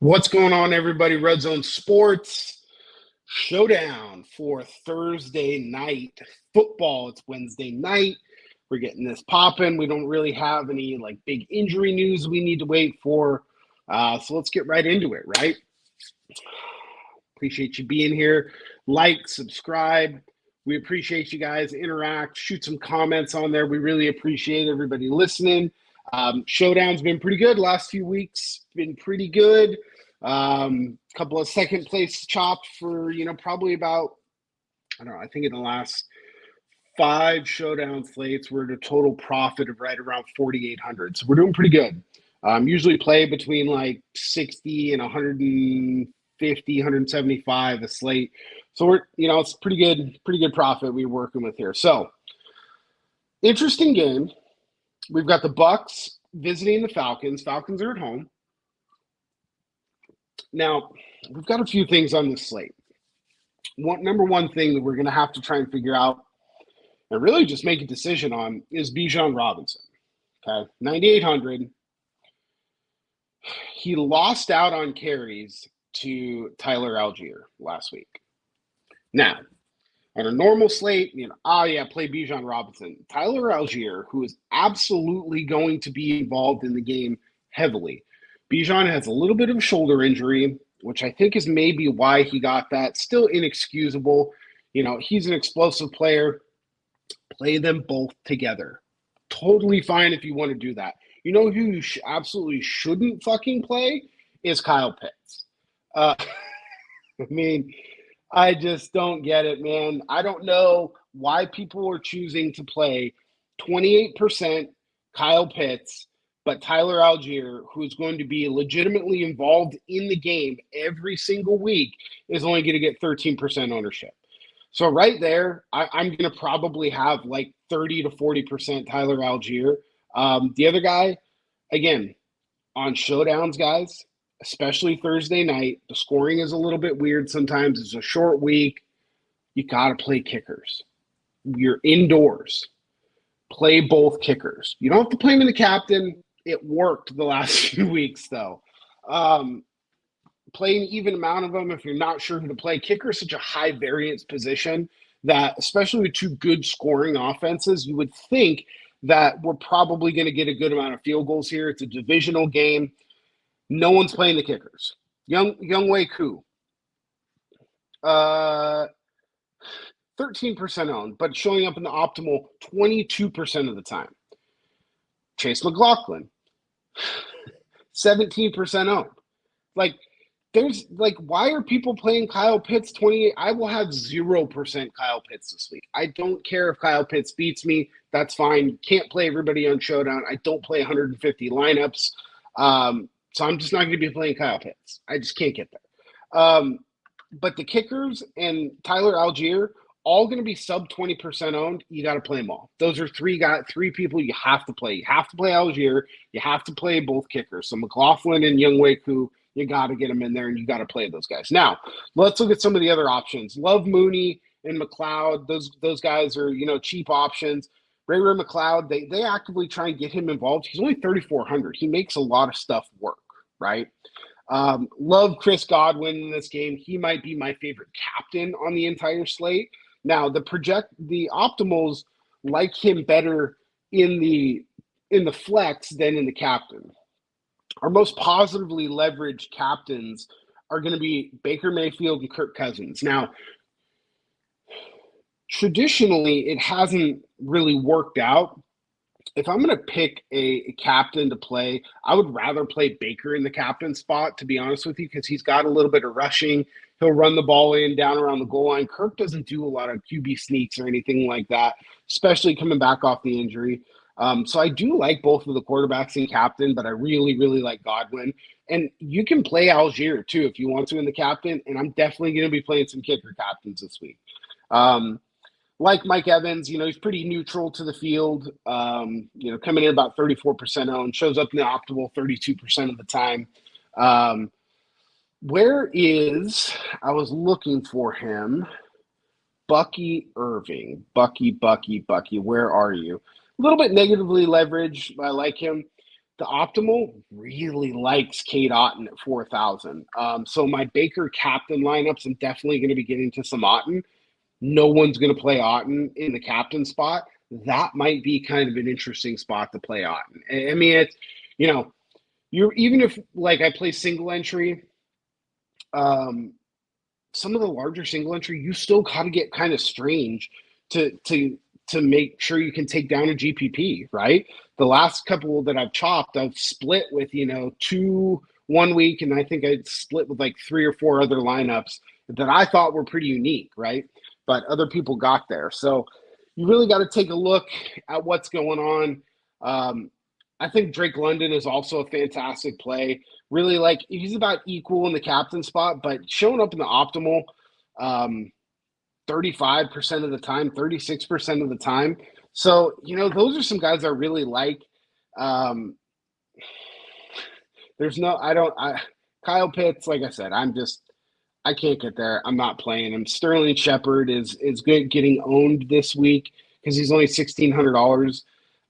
What's going on, everybody? Red Zone Sports Showdown for Thursday night football. It's Wednesday night. We're getting this popping. We don't really have any big injury news we need to wait for. So let's get right into it, right? Appreciate you being here. Like, subscribe. We appreciate you guys. Interact, shoot some comments on there. We really appreciate everybody listening. Showdown's been pretty good last few weeks. Been pretty good. Couple of second place chopped for, probably about, I think in the last 5 showdown slates, we're at a total profit of right around 4,800. So we're doing pretty good. Usually play between 60 and 150, 175 a slate. So we're, it's pretty good profit we're working with here. So interesting game. We've got the Bucs visiting the Falcons. Falcons are at home. Now, we've got a few things on this slate. Number one thing that we're going to have to try and figure out and really just make a decision on is Bijan Robinson. Okay, 9,800. He lost out on carries to Tyler Algier last week. Now, on a normal slate, play Bijan Robinson. Tyler Algier, who is absolutely going to be involved in the game heavily. Bijan has a little bit of a shoulder injury, which I think is maybe why he got that. Still inexcusable. He's an explosive player. Play them both together. Totally fine if you want to do that. You know who you absolutely shouldn't fucking play is Kyle Pitts. I just don't get it, man. I don't know why people are choosing to play 28% Kyle Pitts, but Tyler Algier, who is going to be legitimately involved in the game every single week, is only going to get 13% ownership. So right there, I'm going to probably have 30 to 40% Tyler Algier. The other guy, again, on showdowns, guys, especially Thursday night, the scoring is a little bit weird sometimes. It's a short week. You got to play kickers. You're indoors. Play both kickers. You don't have to play them in the captain. It worked the last few weeks, though. Play an even amount of them if you're not sure who to play. Kicker is such a high variance position that, especially with 2 good scoring offenses, you would think that we're probably going to get a good amount of field goals here. It's a divisional game. No one's playing the kickers. Younghoe Koo, 13% owned, but showing up in the optimal 22% of the time. Chase McLaughlin, 17% owned. Why are people playing Kyle Pitts 28? I will have 0% Kyle Pitts this week. I don't care if Kyle Pitts beats me. That's fine. Can't play everybody on Showdown. I don't play 150 lineups. So I'm just not going to be playing Kyle Pitts. I just can't get there. But the kickers and Tyler Algier, all going to be sub 20% owned. You got to play them all. Those are 3 people you have to play. You have to play Algier. You have to play both kickers. So McLaughlin and Younghoe Koo, you got to get them in there, and you got to play those guys. Now, let's look at some of the other options. Love Mooney and McLeod. Those guys are, cheap options. Ray McLeod, they actively try and get him involved. He's only 3,400. He makes a lot of stuff work, right? Love Chris Godwin in this game. He might be my favorite captain on the entire slate. Now, the optimals like him better in the flex than in the captain. Our most positively leveraged captains are going to be Baker Mayfield and Kirk Cousins. Now, traditionally, it hasn't really worked out. If I'm going to pick a captain to play, I would rather play Baker in the captain spot, to be honest with you, because he's got a little bit of rushing. He'll run the ball in down around the goal line. Kirk doesn't do a lot of QB sneaks or anything like that, especially coming back off the injury. So I do like both of the quarterbacks in captain, but I really, really like Godwin. And you can play Algier, too, if you want to in the captain, and I'm definitely going to be playing some kicker captains this week. Like Mike Evans, he's pretty neutral to the field, coming in about 34% owned, shows up in the optimal 32% of the time. I was looking for him, Bucky Irving. Bucky, where are you? A little bit negatively leveraged. I like him. The optimal really likes Kate Otten at 4,000. So my Baker captain lineups, I'm definitely going to be getting to some Otten. No one's going to play Otten in the captain spot. That might be kind of an interesting spot to play Otten. I mean, it's, you know, you're even if like I play single entry, um, some of the larger single entry, you still got to get kind of strange to make sure you can take down a GPP, right? The last couple that I've chopped, I've split with two 1 week, and I think I split with like 3 or 4 other lineups that I thought were pretty unique, right? But other people got there, so you really got to take a look at what's going on. I think Drake London is also a fantastic play. Really, like he's about equal in the captain spot, but showing up in the optimal 35% of the time, 36% of the time. So, those are some guys I really like. Um, Kyle Pitts, like I said, I can't get there. I'm not playing him. Sterling Shepard is good getting owned this week because he's only $1,600.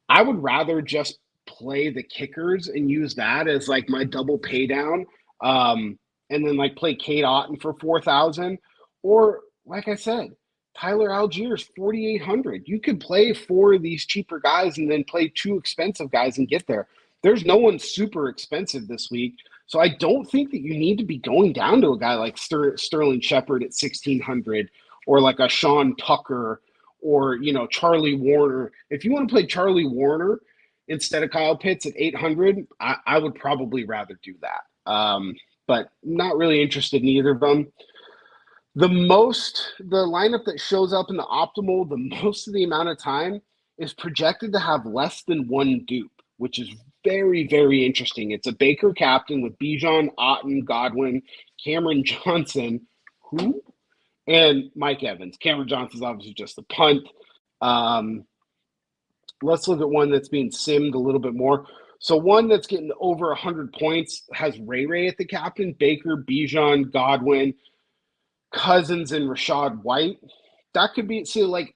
I would rather just play the kickers and use that as like my double pay down. And then like play Kate Otten for 4,000. Or like I said, Tyler Algiers 4,800. You could play 4 of these cheaper guys and then play 2 expensive guys and get there. There's no one super expensive this week. So I don't think that you need to be going down to a guy like Sterling Shepard at 1,600 or like a Sean Tucker or, Charlie Warner. If you want to play Charlie Warner instead of Kyle Pitts at 800, I would probably rather do that. But not really interested in either of them. The lineup that shows up in the optimal, the most of the amount of time is projected to have less than 1 dupe, which is very, very interesting. It's a Baker captain with Bijan, Otten, Godwin, Cameron Johnson, and Mike Evans. Cameron Johnson's obviously just a punt. Let's look at one that's being simmed a little bit more. So one that's getting over 100 points has Ray at the captain, Baker, Bijan, Godwin, Cousins, and Rashad White. That could be,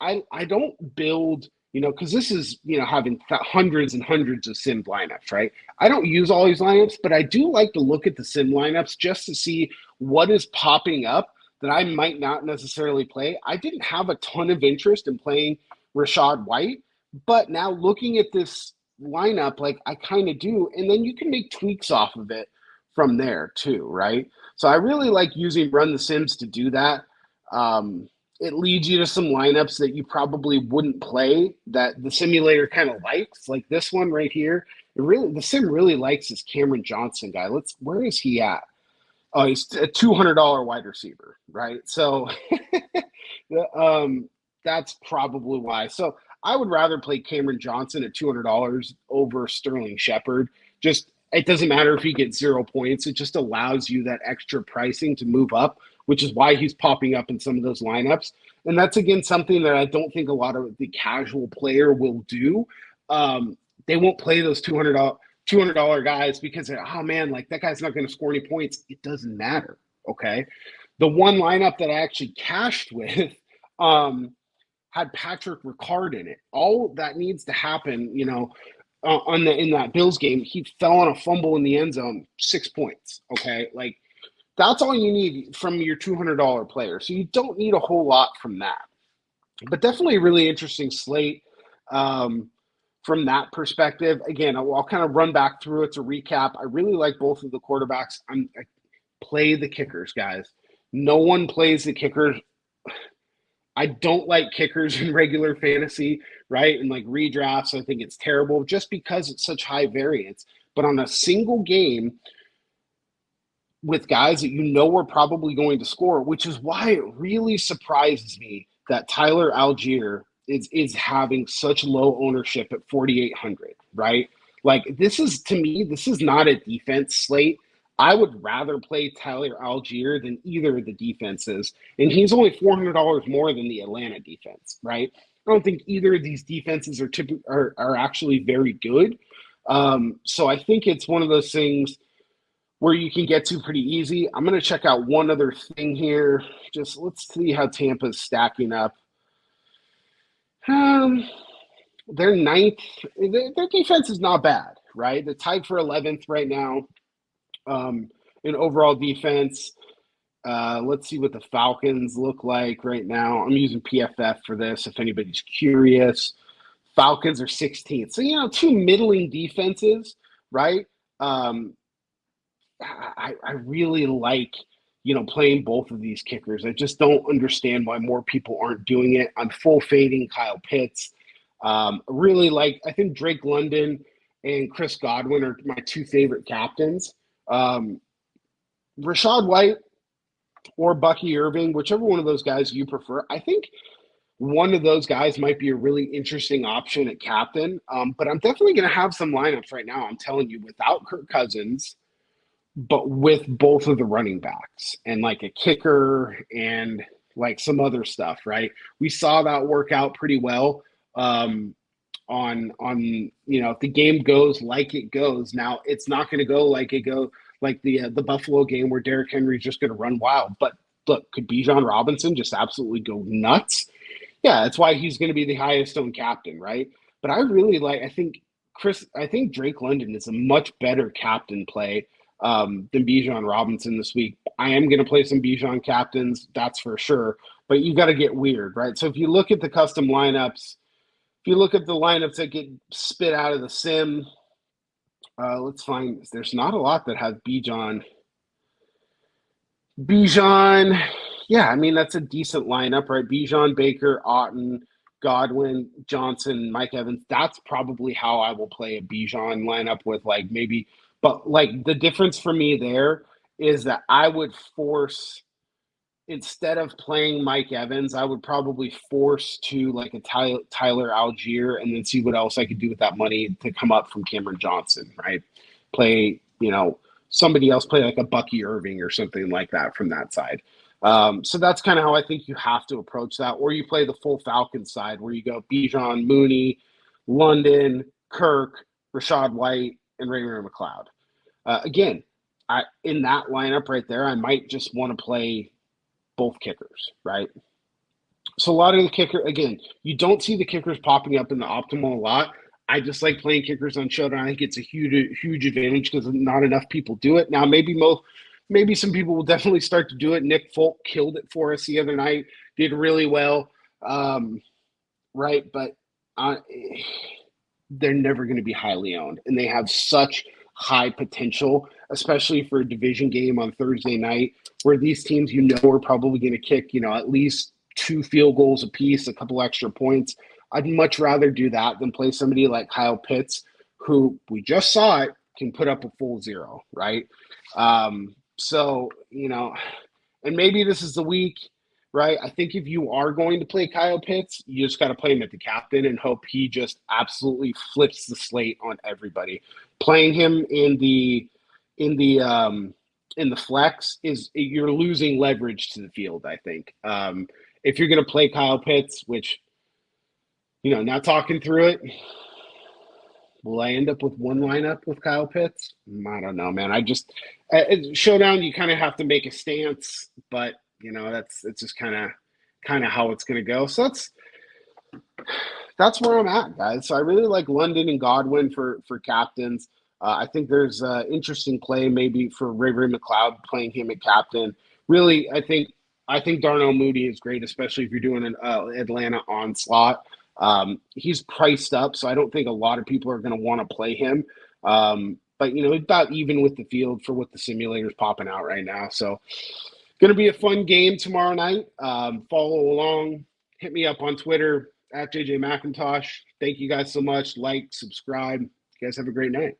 I don't build, because this is, having hundreds and hundreds of sim lineups, right? I don't use all these lineups, but I do like to look at the sim lineups just to see what is popping up that I might not necessarily play. I didn't have a ton of interest in playing Rashad White, but now looking at this lineup, like I kind of do, and then you can make tweaks off of it from there too, right? So I really like using Run the Sims to do that. It leads you to some lineups that you probably wouldn't play that the simulator kind of likes, like this one right here. The sim really likes this Cameron Johnson guy. Where is he at? Oh, he's a $200 wide receiver, right? So that's probably why. So I would rather play Cameron Johnson at $200 over Sterling Shepard. It doesn't matter if he gets 0 points. It just allows you that extra pricing to move up, which is why he's popping up in some of those lineups. And that's, again, something that I don't think a lot of the casual player will do. They won't play those $200 guys because, oh, man, like that guy's not going to score any points. It doesn't matter, okay? The one lineup that I actually cashed with had Patrick Ricard in it. All that needs to happen, in that Bills game, he fell on a fumble in the end zone, 6 points. Okay, like that's all you need from your $200 player. So you don't need a whole lot from that. But definitely a really interesting slate from that perspective. Again, I'll kind of run back through it to recap. I really like both of the quarterbacks. I play the kickers, guys. No one plays the kickers. I don't like kickers in regular fantasy, right? And like redrafts, I think it's terrible just because it's such high variance. But on a single game with guys that are probably going to score, which is why it really surprises me that Tyler Algier is having such low ownership at 4,800, right? Like this is not a defense slate. I would rather play Tyler Algier than either of the defenses. And he's only $400 more than the Atlanta defense, right? I don't think either of these defenses are actually very good. So I think it's one of those things where you can get to pretty easy. I'm going to check out one other thing here. Just let's see how Tampa's stacking up. They're ninth. Their defense is not bad, right? They're tied for 11th right now in overall defense. Let's see what the Falcons look like right now. I'm using PFF for this if anybody's curious. Falcons are 16th. So, two middling defenses, right? I really like, playing both of these kickers. I just don't understand why more people aren't doing it. I'm full fading Kyle Pitts. Really like, I think Drake London and Chris Godwin are my two favorite captains. Rashad White or Bucky Irving, whichever one of those guys you prefer. I think one of those guys might be a really interesting option at captain. But I'm definitely going to have some lineups right now. I'm telling you, without Kirk Cousins, but with both of the running backs and like a kicker and like some other stuff, right? We saw that work out pretty well on if the game goes like it goes. Now it's not going to go like it go like the Buffalo game where Derrick Henry's just going to run wild. But look, could Bijan Robinson just absolutely go nuts? Yeah, that's why he's going to be the highest owned captain, right? But I really like. I think Drake London is a much better captain play than Bijan Robinson this week. I am going to play some Bijan captains, that's for sure. But you got to get weird, right? So if you look at the custom lineups, if you look at the lineups that get spit out of the sim, let's find. There's not a lot that have Bijan. Yeah, I mean that's a decent lineup, right? Bijan, Baker, Otton, Godwin, Johnson, Mike Evans. That's probably how I will play a Bijan lineup with but like the difference for me there is that I would force, instead of playing Mike Evans, I would probably force to like a Tyler Algier and then see what else I could do with that money to come up from Cameron Johnson, right? Play, somebody else, play like a Bucky Irving or something like that from that side. So that's kind of how I think you have to approach that. Or you play the full Falcons side where you go Bijan, Mooney, London, Kirk, Rashad White, and Raymond McLeod. Again, in that lineup right there, I might just want to play both kickers, right? So a lot of the kicker, again, you don't see the kickers popping up in the optimal a lot. I just like playing kickers on Showdown. I think it's a huge advantage because not enough people do it. Now, maybe some people will definitely start to do it. Nick Folk killed it for us the other night, did really well, right? But they're never going to be highly owned, and they have such high potential, especially for a division game on Thursday night, where these teams are probably going to kick at least 2 field goals apiece, a couple extra points. I'd much rather do that than play somebody like Kyle Pitts, who we just saw it can put up a full 0, right? So and maybe this is the week, right? I think if you are going to play Kyle Pitts, you just got to play him at the captain and hope he just absolutely flips the slate on everybody. Playing him in the flex you're losing leverage to the field, I think. If you're going to play Kyle Pitts, which now talking through it, will I end up with one lineup with Kyle Pitts? I don't know, man. Showdown, you kind of have to make a stance, but it's just kind of how it's going to go. So that's where I'm at, guys. So I really like London and Godwin for captains. I think there's interesting play maybe for Ray McLeod, playing him at captain. Really, I think Darnell Mooney is great, especially if you're doing an Atlanta onslaught. He's priced up, so I don't think a lot of people are going to want to play him. But about even with the field for what the simulator's popping out right now. So going to be a fun game tomorrow night. Follow along. Hit me up on Twitter @JJ McIntosh. Thank you guys so much. Like, subscribe. You guys have a great night.